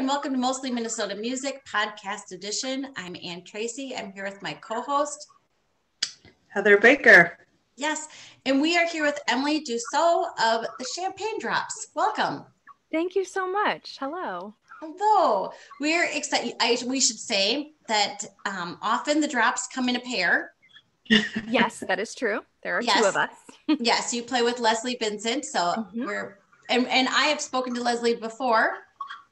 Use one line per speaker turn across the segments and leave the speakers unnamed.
and welcome to Mostly Minnesota Music Podcast Edition. I'm Ann Tracy. I'm here with my co-host,
Heather Baker.
Yes, and we are here with Emily Dussault of the Champagne Drops. Welcome.
Thank you so much. Hello.
Hello. We're excited. We should say that often the drops come in a pair.
Yes, that is true. There are two of us.
Yes, you play with Leslie Vincent. So and I have spoken to Leslie before.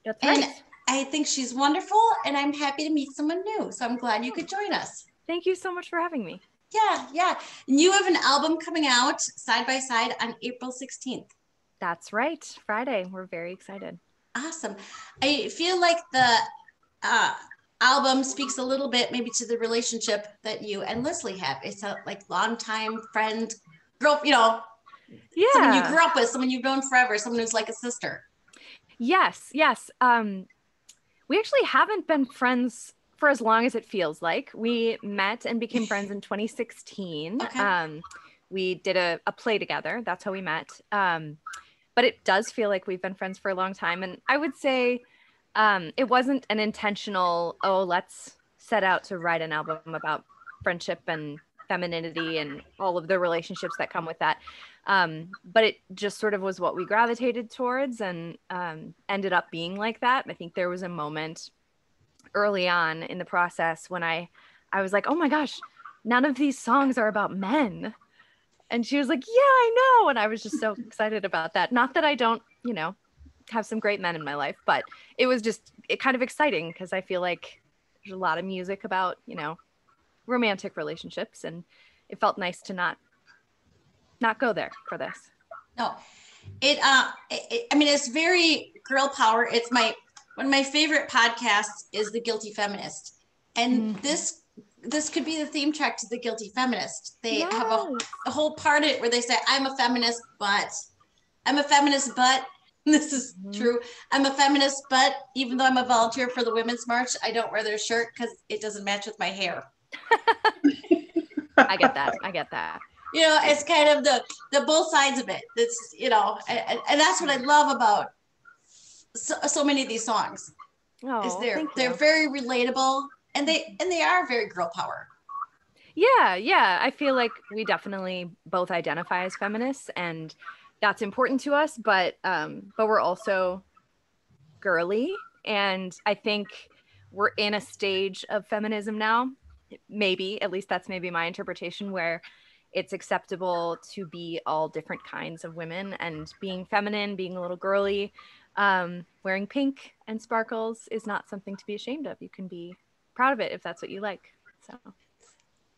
That's right.
And I think she's wonderful, and I'm happy to meet someone new. So I'm glad you could join us.
Thank you so much for having me.
Yeah. And you have an album coming out side by side on April 16th.
That's right. Friday. We're very excited.
Awesome. I feel like the album speaks a little bit maybe to the relationship that you and Leslie have. It's a longtime friend, someone you grew up with, someone you've known forever, someone who's like a sister.
Yes. We actually haven't been friends for as long as it feels like. We met and became friends in 2016.
Okay.
We did a play together. That's how we met. But it does feel like we've been friends for a long time. And I would say it wasn't an intentional, let's set out to write an album about friendship and femininity and all of the relationships that come with that. But it just sort of was what we gravitated towards and ended up being like that. I think there was a moment early on in the process when I was like, oh my gosh, none of these songs are about men. And she was like, yeah, I know. And I was just so excited about that. Not that I don't, have some great men in my life, but it was just kind of exciting because I feel like there's a lot of music about, romantic relationships. And it felt nice to not go there for this.
No, it's very girl power. It's one of my favorite podcasts is The Guilty Feminist. And this could be the theme track to The Guilty Feminist. They have a whole part of it where they say, I'm a feminist, but this is true. I'm a feminist, but even though I'm a volunteer for the Women's March, I don't wear their shirt because it doesn't match with my hair.
I get that.
It's kind of the both sides of it. It's, and that's what I love about so many of these songs.
Oh,
they're very relatable and they are very girl power.
Yeah. I feel like we definitely both identify as feminists and that's important to us, but we're also girly. And I think we're in a stage of feminism now. Maybe, at least that's maybe my interpretation, where it's acceptable to be all different kinds of women and being feminine, being a little girly, wearing pink and sparkles is not something to be ashamed of. You can be proud of it if that's what you like. So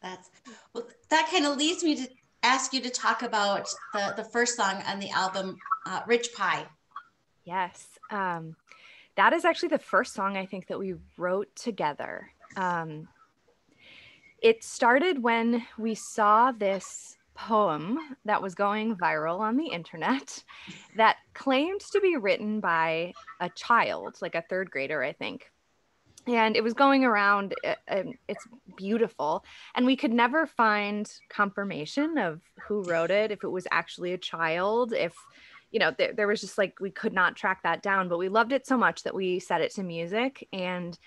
that kind of leads me to ask you to talk about the first song on the album, Rich Pie.
Yes. That is actually the first song I think that we wrote together. It started when we saw this poem that was going viral on the internet that claimed to be written by a child, like a third grader, I think. And it was going around, it's beautiful. And we could never find confirmation of who wrote it, if it was actually a child, if, there was just we could not track that down, but we loved it so much that we set it to music. And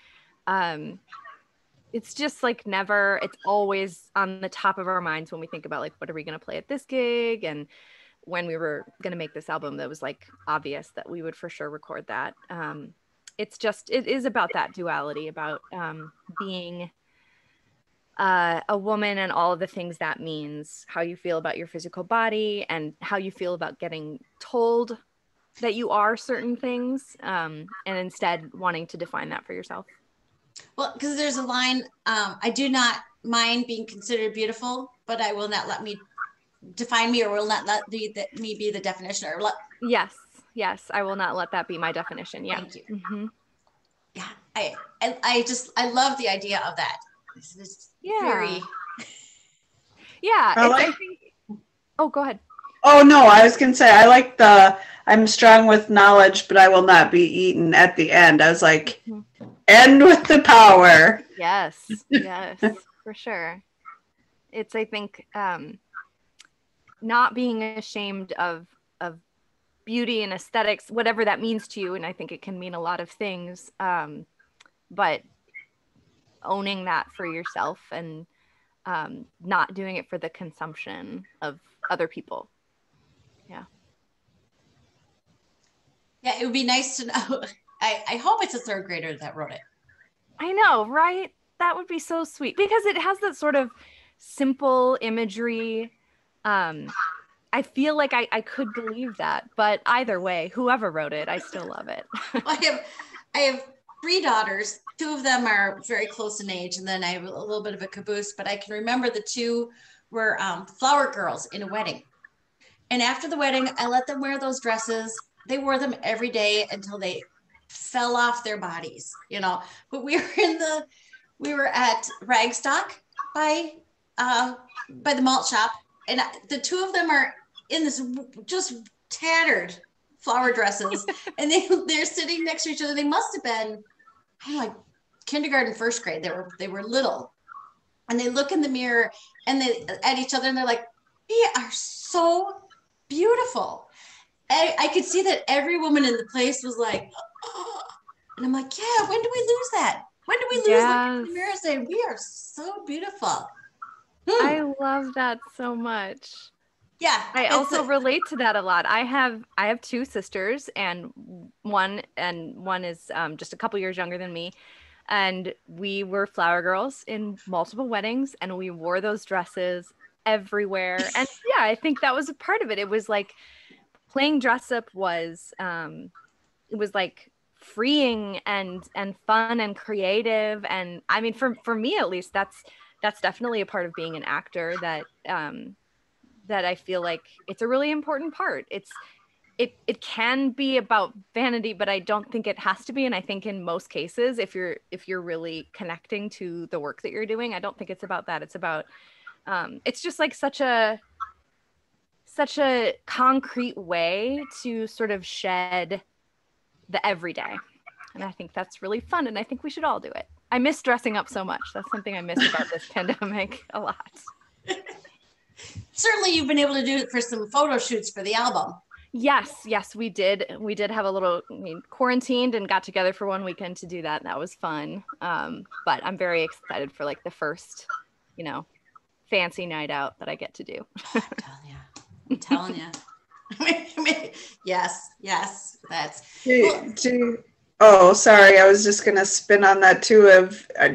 it's just it's always on the top of our minds when we think about what are we going to play at this gig? And when we were going to make this album, that was obvious that we would for sure record that. It is about that duality, about being a woman and all of the things that means, how you feel about your physical body and how you feel about getting told that you are certain things, and instead wanting to define that for yourself.
Well, because there's a line, I do not mind being considered beautiful, but I will not let me define me, or will not let me be the definition.
Yes, I will not let that be my definition. Yeah.
Thank you. Mm-hmm. Yeah, I love the idea of that. It's very.
Yeah, I think. Oh, go ahead.
Oh no, I was gonna say I like I'm strong with knowledge, but I will not be eaten at the end. I was like, end with the power.
Yes, for sure. It's, I think, not being ashamed of beauty and aesthetics, whatever that means to you. And I think it can mean a lot of things. But owning that for yourself and not doing it for the consumption of other people. Yeah.
Yeah, it would be nice to know. I hope it's a third grader that wrote it.
I know, right? That would be so sweet because it has that sort of simple imagery. I feel like I could believe that, but either way, whoever wrote it, I still love it.
I have 3 daughters. 2 of them are very close in age, and then I have a little bit of a caboose. But I can remember the 2 were flower girls in a wedding. And after the wedding, I let them wear those dresses. They wore them every day until they fell off their bodies, you know. But we were at Ragstock by the malt shop, and the 2 of them are in this just tattered flower dresses, and they're sitting next to each other. They must have been, I don't know, like kindergarten, first grade. They were little, and they look in the mirror and they at each other, and they're like, "We are so beautiful." I could see that every woman in the place was like, oh. And I'm like, yeah, when do we lose that? When do we lose looking in the mirror and saying, we are so beautiful?
I love that so much.
Yeah.
I also relate to that a lot. I have 2 sisters, and one is just a couple years younger than me. And we were flower girls in multiple weddings, and we wore those dresses everywhere. And yeah, I think that was a part of it. It was like playing dress up was it was like freeing and fun and creative. And I mean, for me at least, that's definitely a part of being an actor that that I feel like it's a really important part. It can be about vanity, but I don't think it has to be. And I think in most cases, if you're really connecting to the work that you're doing, I don't think it's about that. It's about it's just like such a concrete way to sort of shed the everyday. And I think that's really fun. And I think we should all do it. I miss dressing up so much. That's something I miss about this pandemic a lot.
Certainly you've been able to do it for some photo shoots for the album.
Yes, we did. We did have a little, quarantined and got together for one weekend to do that. And that was fun. But I'm very excited for like the first, fancy night out that I get to do.
I'm telling you. Yes, that's.
Oh, sorry. I was just going to spin on that too.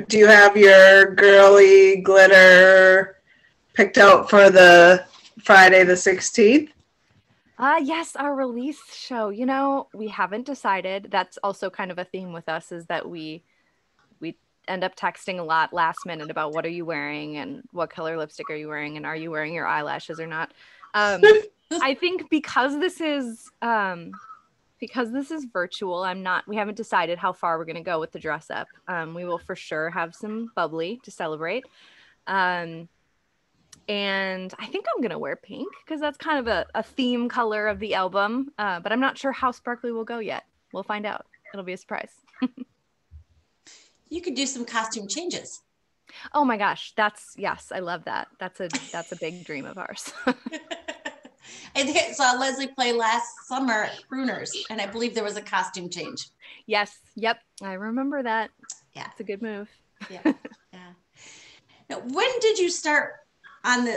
Do you have your girly glitter picked out for the Friday the 16th?
Yes, our release show. We haven't decided. That's also kind of a theme with us, is that we end up texting a lot last minute about what are you wearing and what color lipstick are you wearing and are you wearing your eyelashes or not. I think because this is virtual, we haven't decided how far we're going to go with the dress up. We will for sure have some bubbly to celebrate. And I think I'm going to wear pink because that's kind of a theme color of the album. But I'm not sure how sparkly we'll go yet. We'll find out. It'll be a surprise.
You could do some costume changes.
Oh my gosh. Yes, I love that. That's a big dream of ours.
I saw Leslie play last summer at Crooners, and I believe there was a costume change.
Yes. Yep. I remember that.
Yeah.
It's a good move.
Yeah. Now, when did you start on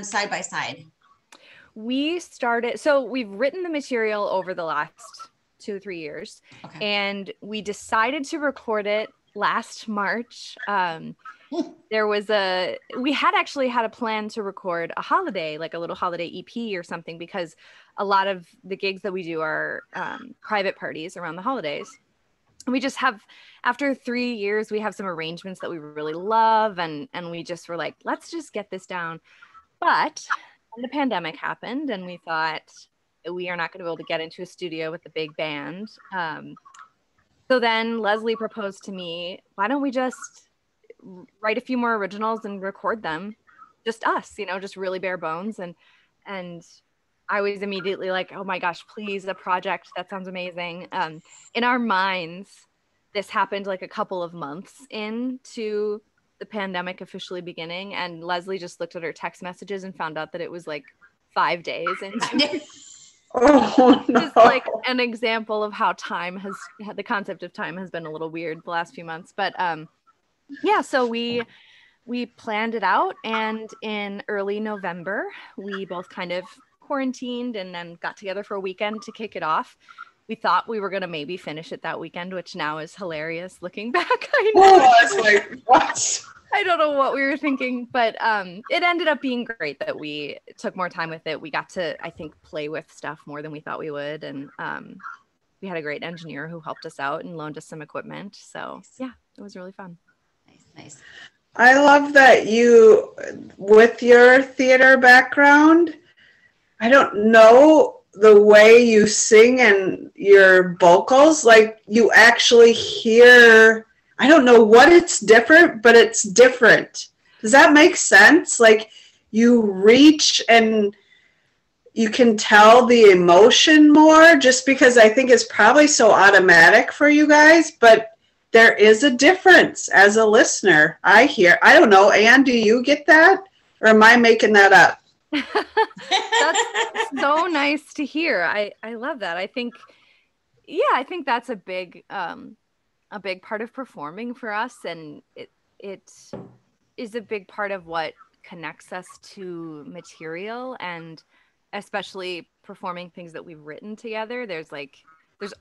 Side by Side?
We started, so we've written the material over the last 2-3 years, okay. And we decided to record it last March. We had actually had a plan to record a holiday, like a little holiday EP or something, because a lot of the gigs that we do are private parties around the holidays. And we just have, after 3 years, we have some arrangements that we really love. And we just were like, let's just get this down. But the pandemic happened and we thought we are not going to be able to get into a studio with a big band. So then Leslie proposed to me, why don't we just write a few more originals and record them, just us, just really bare bones. And I was immediately like, oh my gosh, please, a project. That sounds amazing. In our minds, this happened like a couple of months into the pandemic officially beginning. And Leslie just looked at her text messages and found out that it was like 5 days into
Oh
Just like
no.
an example of how the concept of time has been a little weird the last few months. But yeah, so we planned it out, and in early November, we both kind of quarantined and then got together for a weekend to kick it off. We thought we were going to maybe finish it that weekend, which now is hilarious looking back. I
Oh,
know.
I was like, what?
I don't know what we were thinking, but it ended up being great that we took more time with it. We got to, I think, play with stuff more than we thought we would. And we had a great engineer who helped us out and loaned us some equipment. So yeah, it was really fun.
Nice.
I love that you, with your theater background, I don't know the way you sing and your vocals, like you actually hear, I don't know what it's different, but it's different. Does that make sense? Like you reach and you can tell the emotion more just because I think it's probably so automatic for you guys, but there is a difference as a listener. I don't know, Anne, do you get that? Or am I making that up?
That's so nice to hear. I love that. I think that's a big part of performing for us, and it is a big part of what connects us to material, and especially performing things that we've written together. There's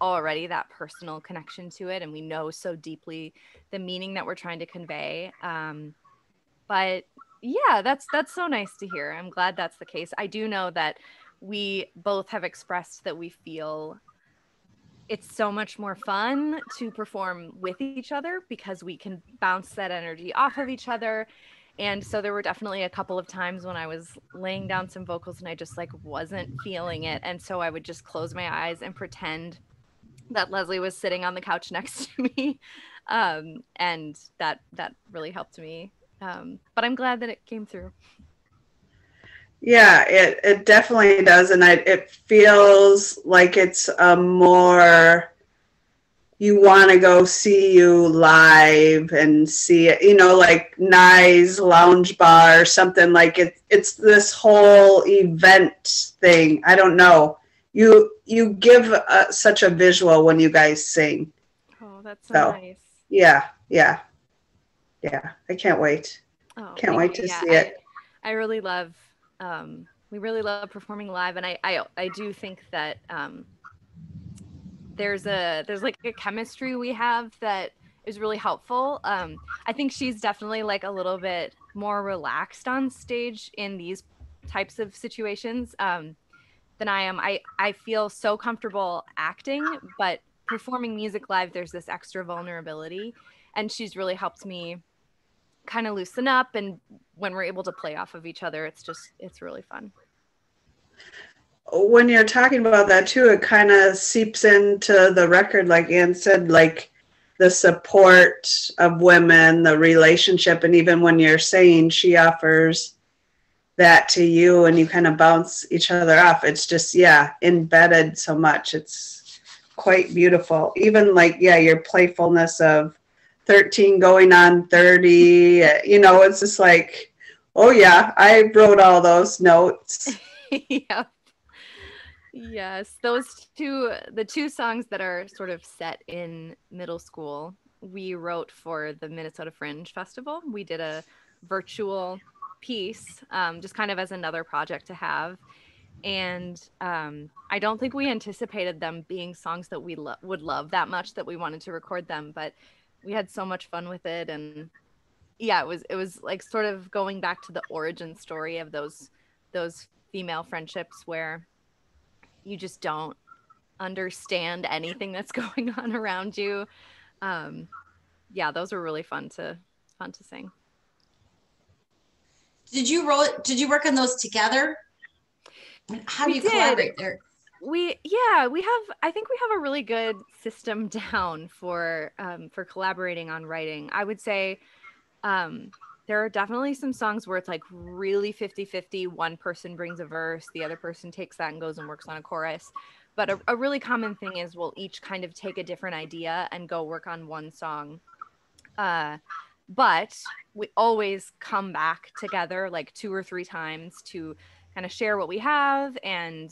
already that personal connection to it, and we know so deeply the meaning that we're trying to convey. But yeah, that's so nice to hear. I'm glad that's the case. I do know that we both have expressed that we feel it's so much more fun to perform with each other because we can bounce that energy off of each other. And so there were definitely a couple of times when I was laying down some vocals and I just like wasn't feeling it. And so I would just close my eyes and pretend that Leslie was sitting on the couch next to me. And that really helped me. But I'm glad that it came through.
Yeah, it definitely does. And it feels like it's a more, you want to go see you live and see it, like Nye's Lounge Bar or something like it's this whole event thing. I don't know. You give such a visual when you guys sing.
Oh, that's so
So,
nice.
yeah. I can't wait.
Oh,
Can't
thank
wait
you.
to
Yeah,
see it.
I really love we really love performing live, and I do think that there's like a chemistry we have that is really helpful. I think she's definitely like a little bit more relaxed on stage in these types of situations than I am. I feel so comfortable acting, but performing music live, there's this extra vulnerability, and she's really helped me kind of loosen up. And when we're able to play off of each other, it's really fun.
When you're talking about that too, it kind of seeps into the record, like Ann said, like the support of women, the relationship, and even when you're saying she offers that to you and you kind of bounce each other off, it's just, yeah, embedded so much. It's quite beautiful. Even like, yeah, your playfulness of 13 going on 30, it's just like, oh yeah, I wrote all those notes.
Yeah. Yes, the two songs that are sort of set in middle school, we wrote for the Minnesota Fringe Festival. We did a virtual piece, just kind of as another project to have. And I don't think we anticipated them being songs that we would love that much that we wanted to record them, but we had so much fun with it. And yeah, it was like sort of going back to the origin story of those female friendships where you just don't understand anything that's going on around you. Yeah, those were really fun to sing.
Did you work on those together? How do you collaborate there?
I think we have a really good system down for collaborating on writing. I would say there are definitely some songs where it's like really 50-50. One person brings a verse, the other person takes that and goes and works on a chorus. But a really common thing is we'll each kind of take a different idea and go work on one song. But we always come back together like 2 or 3 times to kind of share what we have and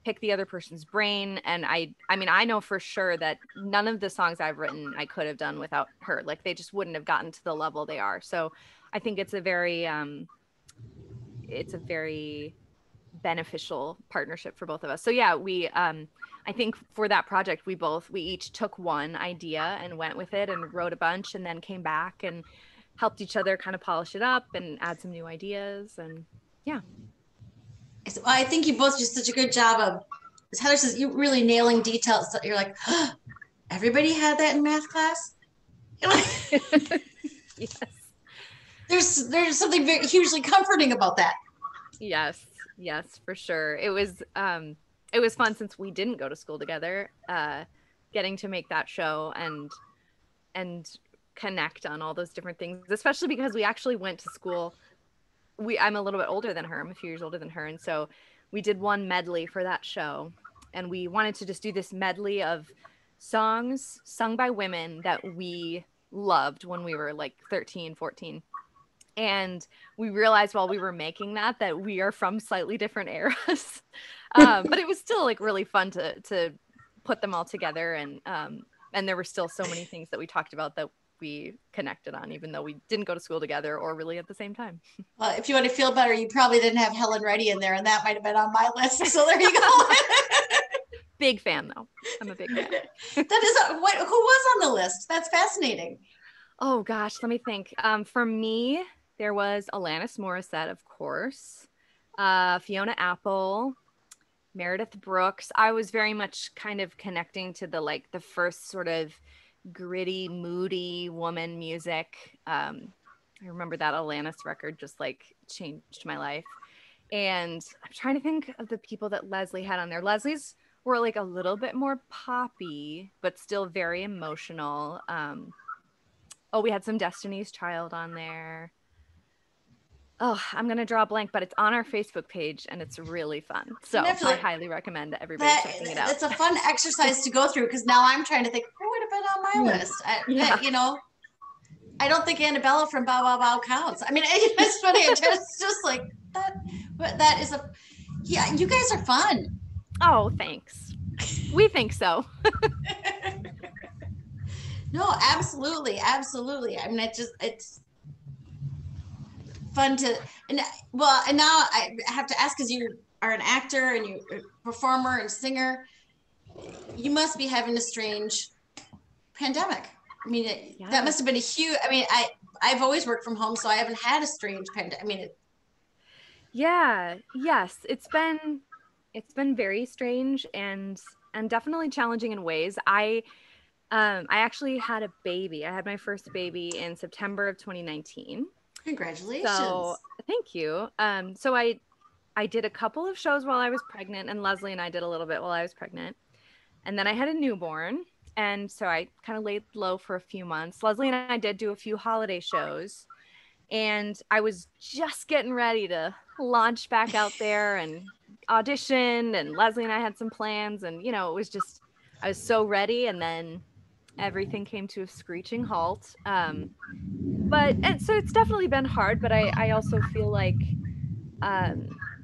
pick the other person's brain. And I mean, I know for sure that none of the songs I've written I could have done without her. Like they just wouldn't have gotten to the level they are. So I think it's a very beneficial partnership for both of us. So yeah, we I think for that project we each took one idea and went with it and wrote a bunch and then came back and helped each other kind of polish it up and add some new ideas. And yeah.
I think you both did such a good job of, as Heather says, you really nailing details. So you're like, oh, everybody had that in math class.
Yes.
There's something very hugely comforting about that.
Yes, for sure. It was fun since we didn't go to school together, getting to make that show and connect on all those different things, especially because we actually went to school. I'm a little bit older than her. I'm a few years older than her. And so we did one medley for that show. And we wanted to just do this medley of songs sung by women that we loved when we were like 13, 14. And we realized while we were making that we are from slightly different eras. But it was still like really fun to put them all together. And there were still so many things that we talked about that we connected on, even though we didn't go to school together or really at the same time.
Well, if you want to feel better, you probably didn't have Helen Reddy in there, and that might have been on my list. So there you go.
Big fan, though. I'm a big fan.
Who was on the list? That's fascinating.
Oh gosh, let me think. For me, there was Alanis Morissette, of course, Fiona Apple, Meredith Brooks. I was very much kind of connecting to the first sort of gritty, moody woman music. I remember that Alanis record just like changed my life. And I'm trying to think of the people that Leslie had on there. Leslie's were like a little bit more poppy, but still very emotional. We had some Destiny's Child on there. Oh, I'm going to draw a blank, but it's on our Facebook page and it's really fun. So I highly recommend everybody checking it out.
It's a fun exercise to go through because now I'm trying to think, who would have been on my list? I don't think Annabella from Bow Wow Wow counts. I mean, it's funny. It's just like that. But that is you guys are fun.
Oh, thanks. We think so.
No, absolutely. Absolutely. I mean, it's fun to, and now I have to ask, because you are an actor and you a performer and singer, you must be having a strange pandemic. I mean, that must have been a huge, I mean, I've always worked from home, so I haven't had a strange pandemic. I mean,
yes, it's been very strange and definitely challenging in ways. I actually had a baby. I had my first baby in September of 2019.
Congratulations.
So thank you. So I did a couple of shows while I was pregnant, and Leslie and I did a little bit while I was pregnant. And then I had a newborn. And so I kind of laid low for a few months. Leslie and I did do a few holiday shows. And I was just getting ready to launch back out there and audition. And Leslie and I had some plans. And, it was just, I was so ready. And then everything came to a screeching halt. And so it's definitely been hard, but I also feel like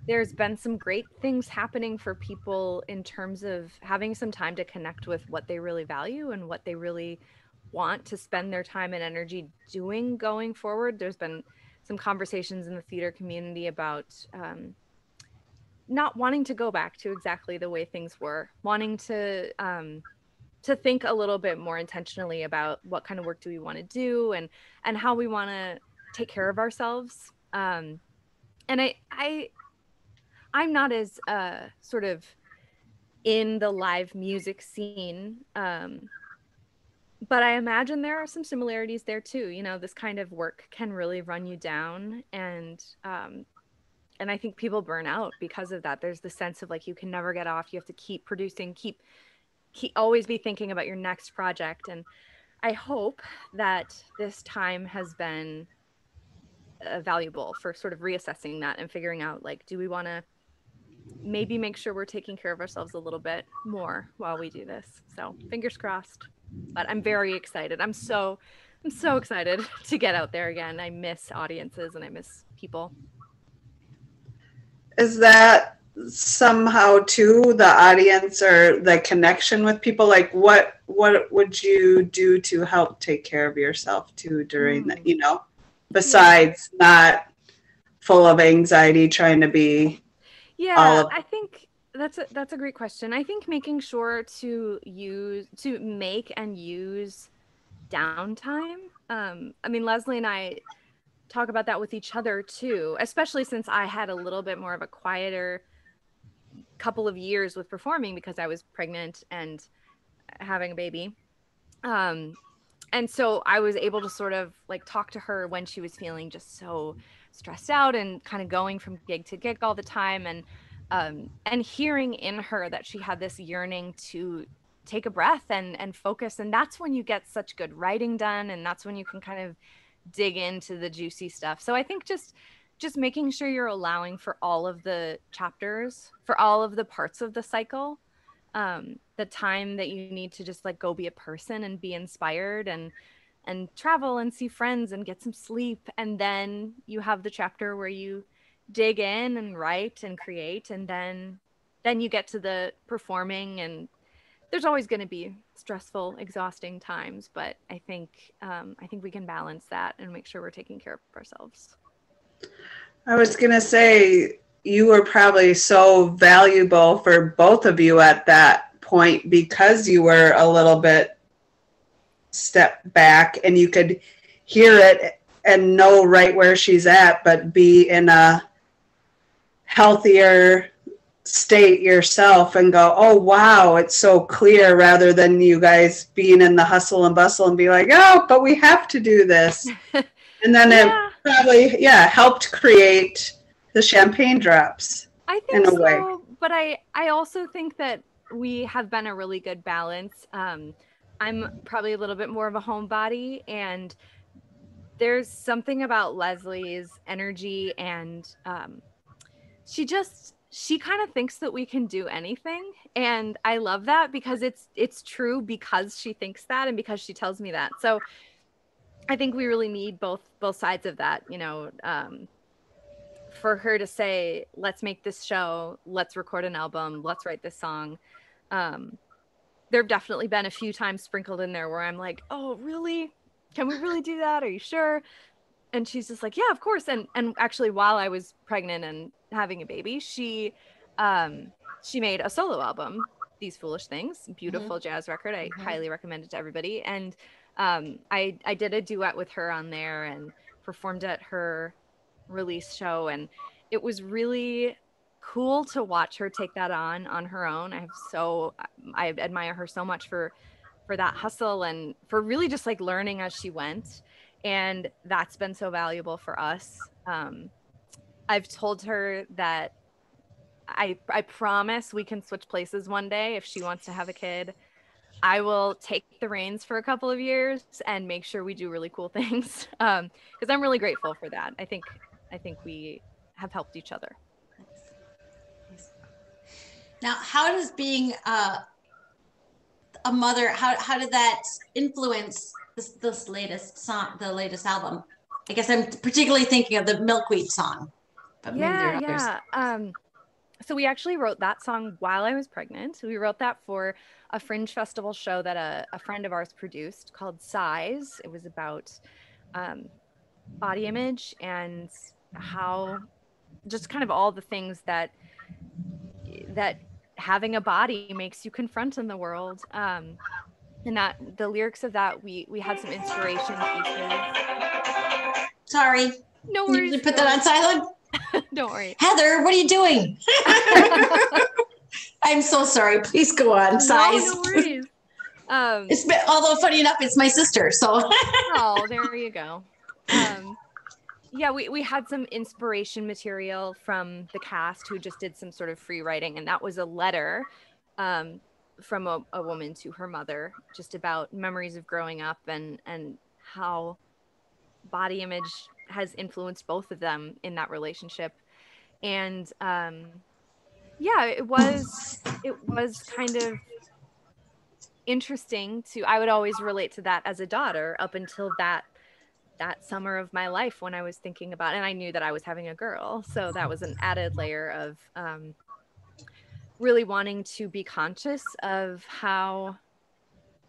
there's been some great things happening for people in terms of having some time to connect with what they really value and what they really want to spend their time and energy doing going forward. There's been some conversations in the theater community about not wanting to go back to exactly the way things were, wanting to think a little bit more intentionally about what kind of work do we want to do and how we want to take care of ourselves. And I'm not as sort of in the live music scene, but I imagine there are some similarities there too. This kind of work can really run you down, and I think people burn out because of that. There's the sense of like you can never get off. You have to keep producing, keep always be thinking about your next project. And I hope that this time has been valuable for sort of reassessing that and figuring out, like, do we want to maybe make sure we're taking care of ourselves a little bit more while we do this? So fingers crossed. But I'm very excited. I'm so excited to get out there again. I miss audiences and I miss people.
Is that somehow to the audience or the connection with people? Like what would you do to help take care of yourself too during that, besides not full of anxiety trying to be all of
I think that's a great question. I think making sure to make and use downtime. I mean, Leslie and I talk about that with each other too, especially since I had a little bit more of a quieter couple of years with performing because I was pregnant and having a baby. And so I was able to sort of like talk to her when she was feeling just so stressed out and kind of going from gig to gig all the time, and hearing in her that she had this yearning to take a breath and focus. And that's when you get such good writing done, and that's when you can kind of dig into the juicy stuff. So I think just making sure you're allowing for all of the chapters, for all of the parts of the cycle, the time that you need to just like go be a person and be inspired and travel and see friends and get some sleep. And then you have the chapter where you dig in and write and create, and then you get to the performing. And there's always going to be stressful, exhausting times, but I think we can balance that and make sure we're taking care of ourselves.
I was going to say, you were probably so valuable for both of you at that point because you were a little bit step back and you could hear it and know right where she's at, but be in a healthier state yourself and go, oh, wow, it's so clear, rather than you guys being in the hustle and bustle and be like, oh, but we have to do this. And then it probably, helped create the champagne drops.
I think in a way. But I also think that we have been a really good balance. I'm probably a little bit more of a homebody, and there's something about Leslie's energy, and she kind of thinks that we can do anything. And I love that because it's true, because she thinks that and because she tells me that. So I think we really need both sides of that, for her to say, let's make this show, let's record an album, let's write this song. There have definitely been a few times sprinkled in there where I'm like, oh, really? Can we really do that? Are you sure? And she's just like, yeah, of course. And actually, while I was pregnant and having a baby, she made a solo album, These Foolish Things, beautiful jazz record. I highly recommend it to everybody. And I did a duet with her on there and performed at her release show, and it was really cool to watch her take that on her own. I admire her so much for that hustle and for really just like learning as she went, and that's been so valuable for us. I've told her that I promise we can switch places one day if she wants to have a kid. I will take the reins for a couple of years and make sure we do really cool things, because I'm really grateful for that. I think we have helped each other.
Now, how does being a mother, how did that influence this latest song, the latest album? I guess I'm particularly thinking of the Milkweed song, but maybe there are others.
So we actually wrote that song while I was pregnant. So we wrote that for a Fringe Festival show that a friend of ours produced called Size. It was about body image and how just kind of all the things that having a body makes you confront in the world. And that the lyrics of that, we had some inspiration pieces.
Sorry.
No worries.
You put that on silent?
Don't worry.
Heather, what are you doing? I'm so sorry. Please go on. Size.
No worries.
It's been, although funny enough, it's my sister. So.
Oh, there you go. Yeah, we had some inspiration material from the cast who just did some sort of free writing, and that was a letter from a woman to her mother, just about memories of growing up and how body image has influenced both of them in that relationship. And it was kind of interesting I would always relate to that as a daughter up until that summer of my life when I was thinking about, and I knew that I was having a girl. So that was an added layer of really wanting to be conscious of how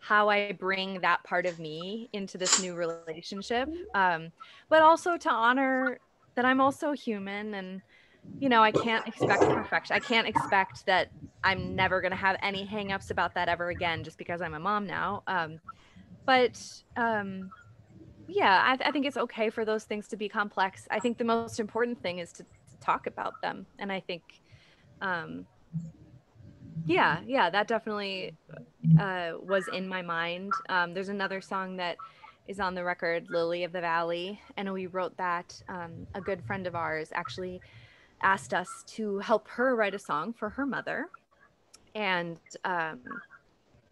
I bring that part of me into this new relationship. But also to honor that I'm also human, and I can't expect perfection. I can't expect that I'm never going to have any hangups about that ever again just because I'm a mom now. But yeah, I think it's okay for those things to be complex. I think the most important thing is to talk about them. And I think, um, yeah, that definitely was in my mind. There's another song that is on the record, Lily of the Valley, and we wrote that. A good friend of ours actually asked us to help her write a song for her mother. And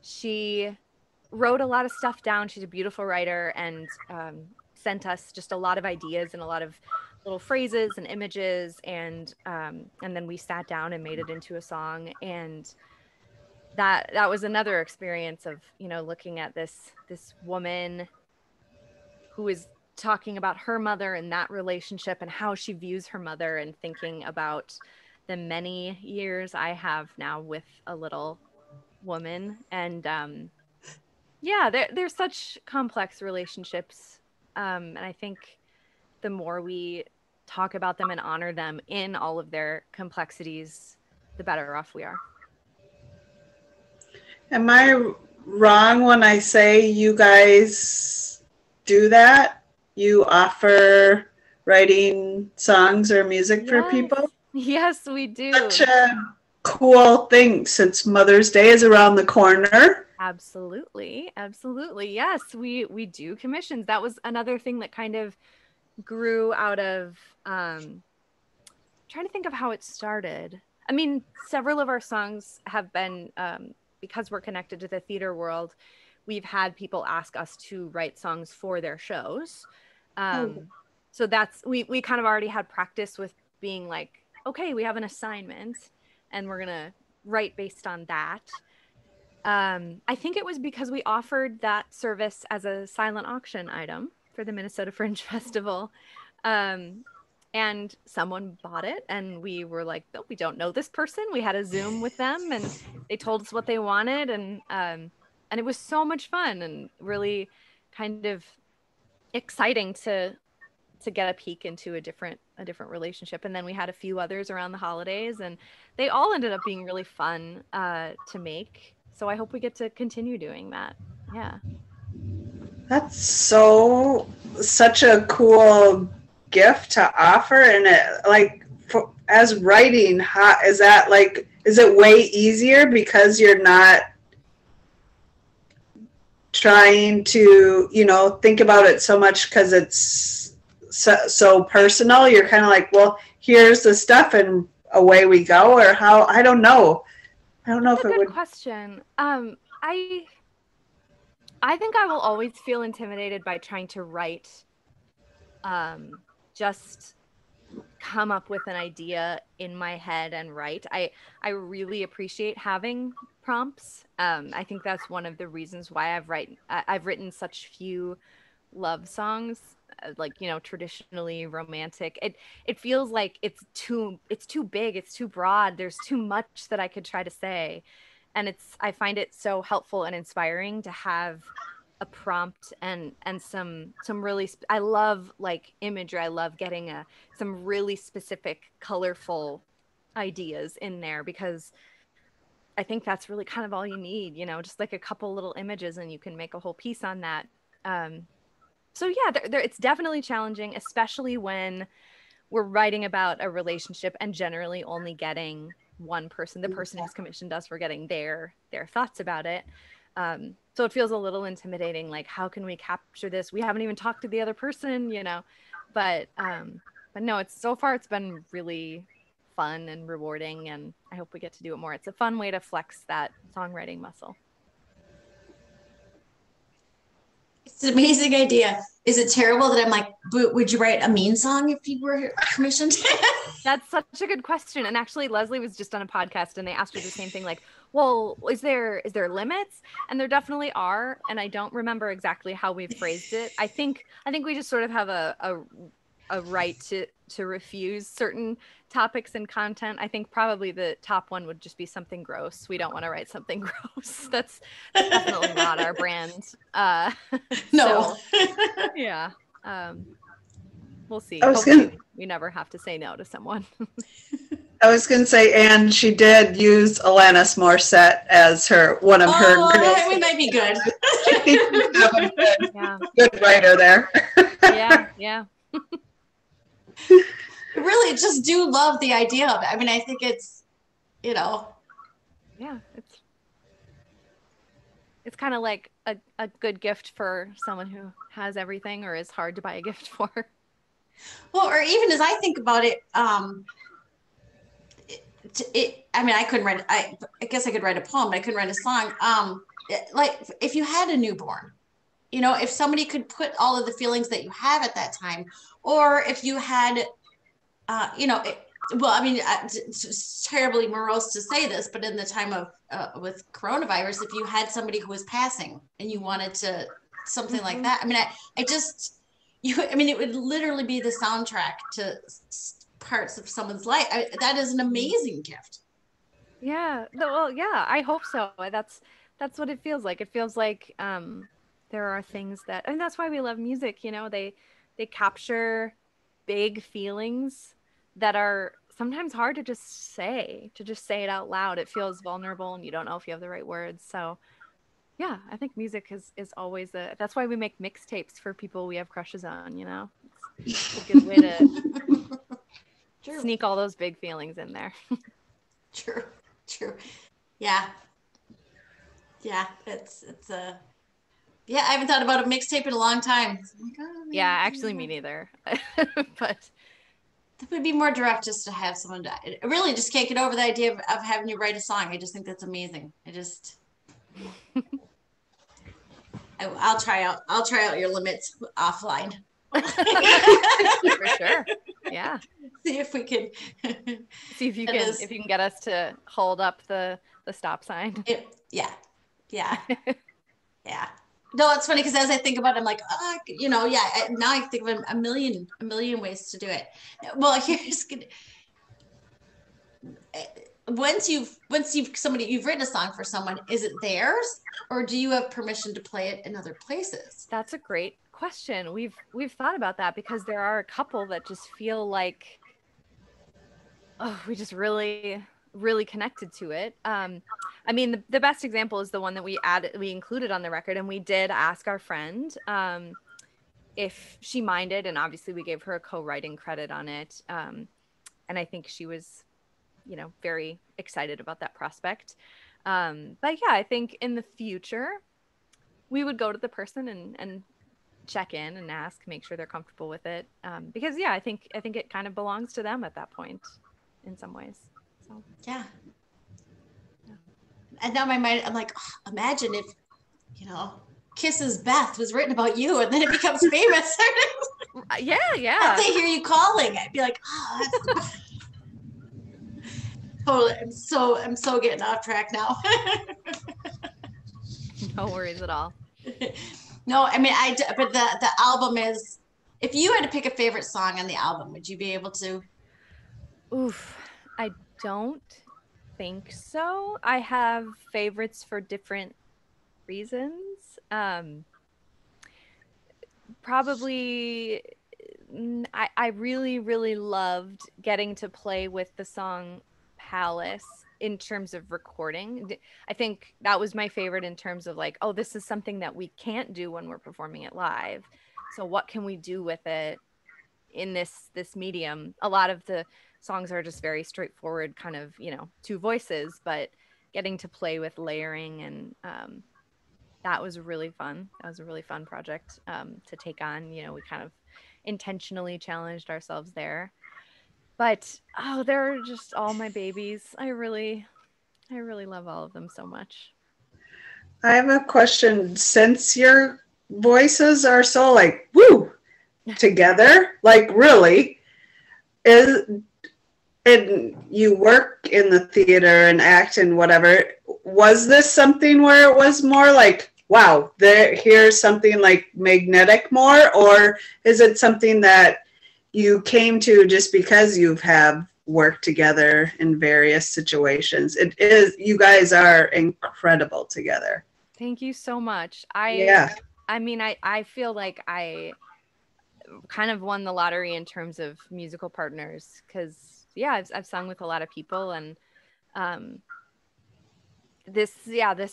she wrote a lot of stuff down. She's a beautiful writer, and sent us just a lot of ideas and a lot of little phrases and images. And then we sat down and made it into a song. And that was another experience of looking at this woman who is talking about her mother and that relationship and how she views her mother, and thinking about the many years I have now with a little woman. And yeah, they're such complex relationships. And I think the more we talk about them and honor them in all of their complexities, the better off we are.
Am I wrong when I say you guys do that? You offer writing songs or music for people?
Yes, we do.
Such a cool thing since Mother's Day is around the corner.
Absolutely. Yes, we do commissions. That was another thing that kind of grew out of trying to think of how it started. I mean, several of our songs have been because we're connected to the theater world, we've had people ask us to write songs for their shows. So that's we kind of already had practice with being like, okay, we have an assignment and we're gonna write based on that. I think it was because we offered that service as a silent auction item for the Minnesota Fringe Festival. And someone bought it, and we were like, oh, we don't know this person. We had a Zoom with them, and they told us what they wanted. And it was so much fun and really kind of exciting to get a peek into a different relationship. And then we had a few others around the holidays, and they all ended up being really fun to make. So I hope we get to continue doing that. Yeah.
That's such a cool gift to offer. And as writing, is it way easier because you're not trying to, think about it so much because it's so personal? You're kind of like, well, here's the stuff and away we go, or how? I don't know.
That's a good question. I think I will always feel intimidated by trying to write, just come up with an idea in my head and write. I really appreciate having prompts. I think that's one of the reasons why I've written such few love songs, traditionally romantic. It feels like it's too big, it's too broad. There's too much that I could try to say. And I find it so helpful and inspiring to have a prompt and some really I love imagery. I love getting some really specific, colorful ideas in there, because I think that's really kind of all you need, just like a couple little images and you can make a whole piece on that. So yeah, it's definitely challenging, especially when we're writing about a relationship and generally only getting one person, the person who's commissioned us, we're getting their thoughts about it. So it feels a little intimidating. Like, how can we capture this? We haven't even talked to the other person, but no, so far it's been really fun and rewarding, and I hope we get to do it more. It's a fun way to flex that songwriting muscle.
It's an amazing idea. Is it terrible that I'm like, would you write a mean song if you were commissioned?
That's such a good question. And actually, Leslie was just on a podcast and they asked her the same thing, like, well, is there limits? And there definitely are. And I don't remember exactly how we phrased it. I think we just sort of have a a right to refuse certain topics and content. I think probably the top one would just be something gross. We don't want to write something gross. That's definitely not our brand.
No.
So, yeah. We'll see.
I was
Hopefully we never have to say no to someone.
I was going to say, and she did use Alanis Morissette as one of her.
Oh, we might be good.
Yeah.
Good writer there.
Yeah.
Really, just do love the idea of it. I mean, I think it's,
Yeah, it's kind of like a good gift for someone who has everything or is hard to buy a gift for.
Well, or even as I think about it, I mean, I couldn't write. I guess I could write a poem, but I couldn't write a song. Like if you had a newborn, if somebody could put all of the feelings that you have at that time, or if you had, well, I mean, it's terribly morose to say this, but in the time of with coronavirus, if you had somebody who was passing and you wanted to something like that, I mean, I mean, it would literally be the soundtrack to parts of someone's life. That is an amazing gift.
Yeah. Well, yeah, I hope so. That's what it feels like. It feels like there are things that, and that's why we love music. They capture big feelings that are sometimes hard to just say it out loud. It feels vulnerable and you don't know if you have the right words. So yeah, I think music is always that's why we make mixtapes for people we have crushes on, It's a good way to sneak all those big feelings in there.
True. Yeah. It's yeah, I haven't thought about a mixtape in a long time.
Yeah, actually me neither. But
that would be more direct just to have someone I really just can't get over the idea of having you write a song. I just think that's amazing. I'll try out your limits offline.
For sure. Yeah.
See if we can
if you can get us to hold up the stop sign.
Yeah. No, it's funny because as I think about it, I'm like, now I think of a million ways to do it. Well, here's good. Once you've written a song for someone, is it theirs or do you have permission to play it in other places?
That's a great question. We've thought about that because there are a couple that just feel like, we just really connected to it. I mean, the best example is the one that we included on the record, and we did ask our friend if she minded, and obviously we gave her a co-writing credit on it. And I think she was, very excited about that prospect. But yeah, I think in the future we would go to the person and check in and ask, make sure they're comfortable with it. Because yeah, I think it kind of belongs to them at that point in some ways. So
yeah. And now my mind, I'm like, imagine if, Kisses Beth was written about you and then it becomes famous.
Yeah.
If they hear you calling, I'd be like, that's totally. I'm so getting off track now.
No worries at all.
No, I mean, but the album is, if you had to pick a favorite song on the album, would you be able to?
Oof, I don't think so. I have favorites for different reasons. Probably I really loved getting to play with the song Palace in terms of recording. I think that was my favorite in terms of like, oh, this is something that we can't do when we're performing it live. So what can we do with it in this medium? A lot of the songs are just very straightforward, kind of, two voices, but getting to play with layering and that was really fun. That was a really fun project to take on. We kind of intentionally challenged ourselves there. But they're just all my babies. I really love all of them so much.
I have a question. Since your voices are so like woo together, like really, and you work in the theater and act and whatever, was this something where it was more like, wow, here's something like magnetic more, or is it something that you came to just because you have worked together in various situations. It is, you guys are incredible together.
Thank you so much.
Yeah.
I mean, I feel like I kind of won the lottery in terms of musical partners because yeah, I've sung with a lot of people, and um, this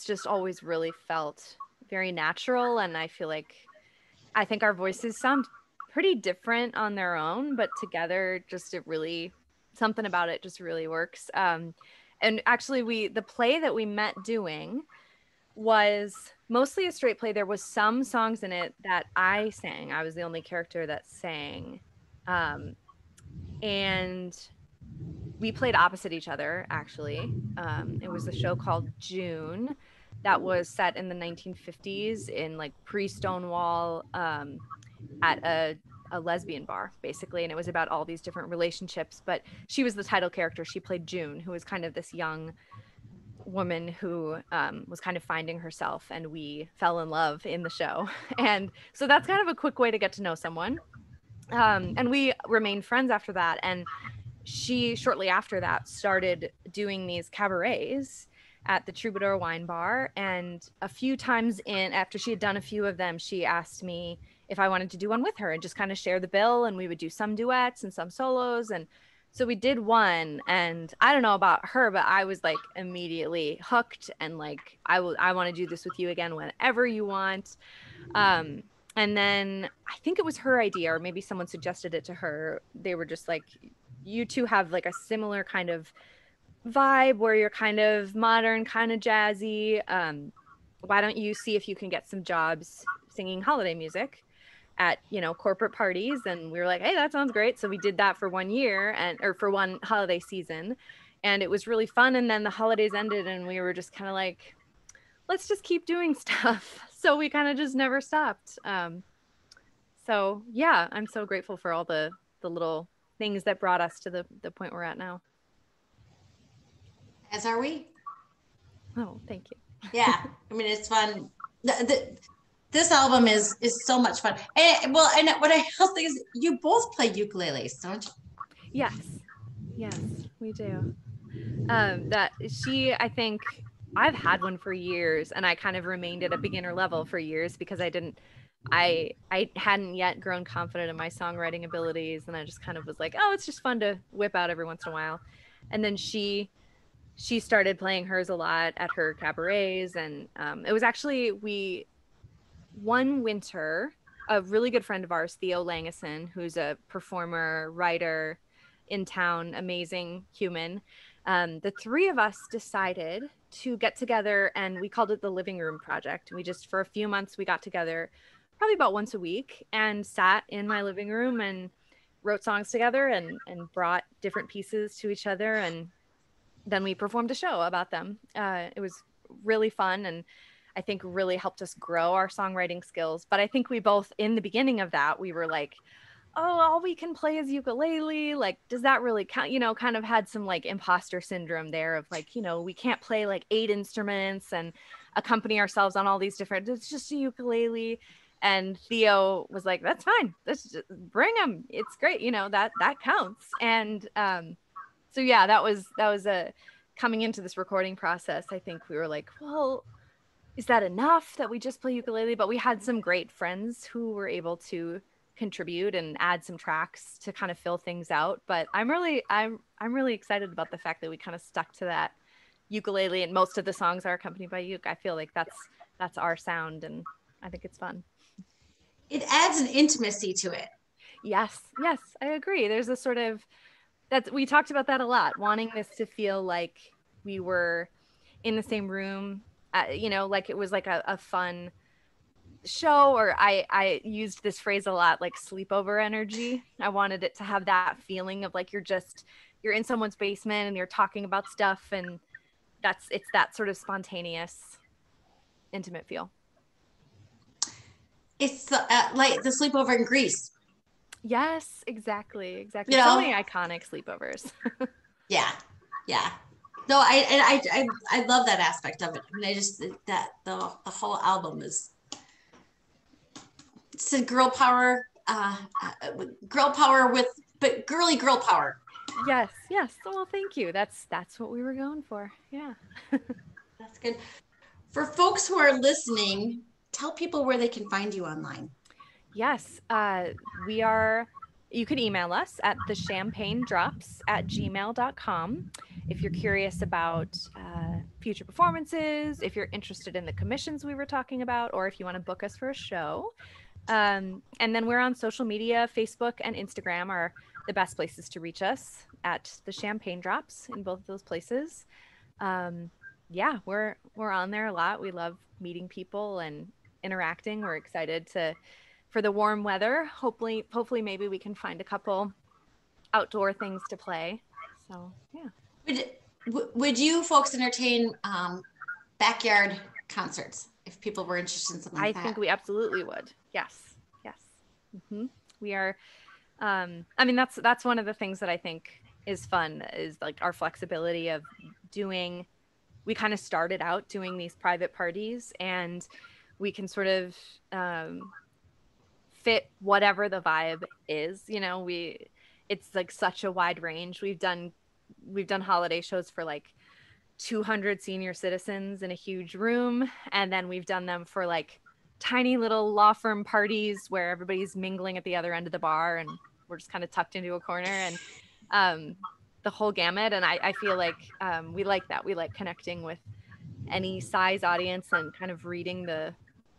just always really felt very natural, and I feel like I think our voices sound pretty different on their own, but together, just it really something about it just really works. And actually, the play that we met doing was mostly a straight play. There was some songs in it that I sang. I was the only character that sang. Um, and we played opposite each other, actually. It was a show called June that was set in the 1950s in like pre-Stonewall, at a lesbian bar, basically. And it was about all these different relationships. But she was the title character. She played June, who was kind of this young woman who was kind of finding herself, and we fell in love in the show. And so that's kind of a quick way to get to know someone. And we remained friends after that. And she, shortly after that, started doing these cabarets at the Troubadour Wine Bar. And a few times in, after she had done a few of them, she asked me if I wanted to do one with her and just kind of share the bill. And we would do some duets and some solos. And so we did one, and I don't know about her, but I was like immediately hooked, and like I want to do this with you again whenever you want. Um, and then I think it was her idea, or maybe someone suggested it to her. They were just like, you two have like a similar kind of vibe where you're kind of modern, kind of jazzy. Why don't you see if you can get some jobs singing holiday music at, you know, corporate parties? And we were like, hey, that sounds great. So we did that for 1 year, and or for one holiday season, and it was really fun. And then the holidays ended, and we were just kind of like, let's just keep doing stuff. So we kind of just never stopped. So yeah, I'm so grateful for all the little things that brought us to the point we're at now.
As are we.
Oh, thank you.
Yeah, I mean it's fun. This album is so much fun. And well, and what I also think is you both play ukuleles, don't you?
Yes, yes, we do. That she, I think I've had one for years, and I kind of remained at a beginner level for years because I hadn't yet grown confident in my songwriting abilities, and I just kind of was like, oh, it's just fun to whip out every once in a while. And then she started playing hers a lot at her cabarets, and it was actually we one winter, a really good friend of ours, Theo Langison, who's a performer, writer in town, amazing human. The three of us decided to get together, and we called it the Living Room Project. We just, for a few months, we got together probably about once a week and sat in my living room and wrote songs together, and brought different pieces to each other. And then we performed a show about them. It was really fun, and I think really helped us grow our songwriting skills. But I think we both, in the beginning of that, we were like, oh, all we can play is ukulele. Like, does that really count? You know, kind of had some like imposter syndrome there of like, you know, we can't play like 8 instruments and accompany ourselves on all these different, it's just a ukulele. And Theo was like, that's fine. Let's just bring them. It's great. You know, that counts. And so yeah, that was a coming into this recording process. I think we were like, well, is that enough that we just play ukulele? But we had some great friends who were able to contribute and add some tracks to kind of fill things out. But I'm really excited about the fact that we kind of stuck to that ukulele, and most of the songs are accompanied by uke. I feel like that's our sound, and I think it's fun.
It adds an intimacy to it.
Yes, I agree. There's a sort of, that's, we talked about that a lot, wanting this to feel like we were in the same room, you know, like it was like a fun show. Or I used this phrase a lot, like sleepover energy. I wanted it to have that feeling of like you're in someone's basement and you're talking about stuff, and it's that sort of spontaneous, intimate feel.
It's like the sleepover in Greece.
Yes, exactly.
You
So
know?
many iconic sleepovers.
Yeah, yeah. No, I love that aspect of it. I mean, I just that the whole album is, it's a girl power girl power but girly girl power.
Yes. Well, thank you. That's what we were going for. Yeah.
That's good. For folks who are listening, tell people where they can find you online.
Yes, we are. You can email us at thechampagnedrops@gmail.com if you're curious about future performances, if you're interested in the commissions we were talking about, or if you want to book us for a show. And then we're on social media. Facebook and Instagram are the best places to reach us at the Champagne Drops in both of those places. Yeah, we're on there a lot. We love meeting people and interacting. We're excited for the warm weather. Hopefully maybe we can find a couple outdoor things to play. So yeah.
Would you folks entertain backyard concerts if people were interested in something like that?
I think we absolutely would. Yes. Mm-hmm. We are. I mean, that's one of the things that I think is fun is like our flexibility of doing. We kind of started out doing these private parties, and we can sort of fit whatever the vibe is. It's like such a wide range. We've done holiday shows for like 200 senior citizens in a huge room, and then we've done them for like tiny little law firm parties where everybody's mingling at the other end of the bar and we're just kind of tucked into a corner, and the whole gamut. And I feel like we like that. We like connecting with any size audience and kind of reading the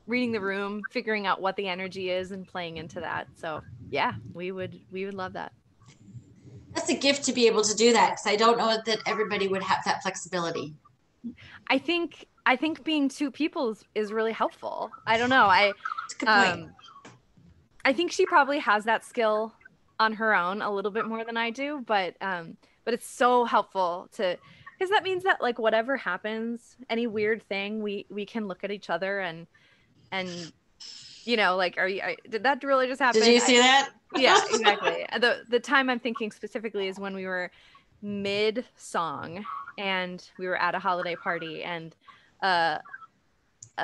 room, figuring out what the energy is and playing into that. So yeah, we would love that.
That's a gift to be able to do that, because I don't know that everybody would have that flexibility.
I think being two people is really helpful. I don't know.
That's a good point.
I think she probably has that skill on her own a little bit more than I do, but it's so helpful because that means that like whatever happens, any weird thing, we can look at each other and like, did that really just happen?
Did you see that?
Yeah, exactly. The time I'm thinking specifically is when we were mid song and we were at a holiday party, and a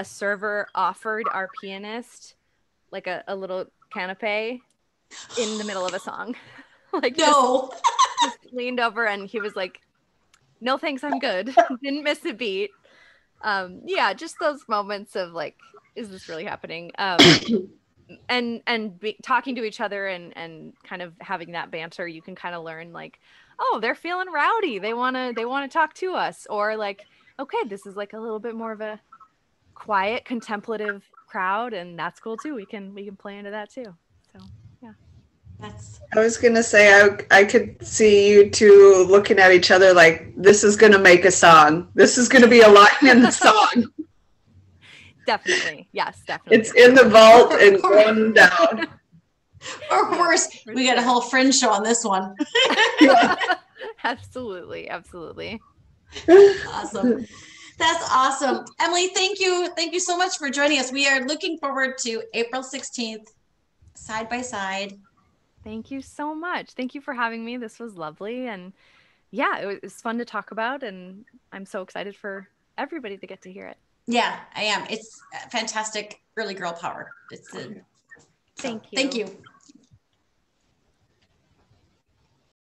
server offered our pianist like a little canapé in the middle of a song. Like,
no.
just leaned over and he was like, "No thanks, I'm good." Didn't miss a beat. Yeah, just those moments of like, is this really happening? And talking to each other and kind of having that banter, you can kind of learn like, oh, they're feeling rowdy. They want to talk to us, or like, okay, this is like a little bit more of a quiet, contemplative crowd, and that's cool too. We can play into that too. So yeah.
I was gonna say I could see you two looking at each other like, this is gonna make a song. This is gonna be a line in the song.
Definitely. Yes, definitely.
It's in the vault and going down.
Or worse, we got a whole Fringe show on this one.
Absolutely.
Awesome. That's awesome. Emily, thank you. Thank you so much for joining us. We are looking forward to April 16th, Side by Side.
Thank you so much. Thank you for having me. This was lovely. And yeah, it was fun to talk about. And I'm so excited for everybody to get to hear it.
Yeah, I am. It's fantastic early girl power. Thank you. Thank you.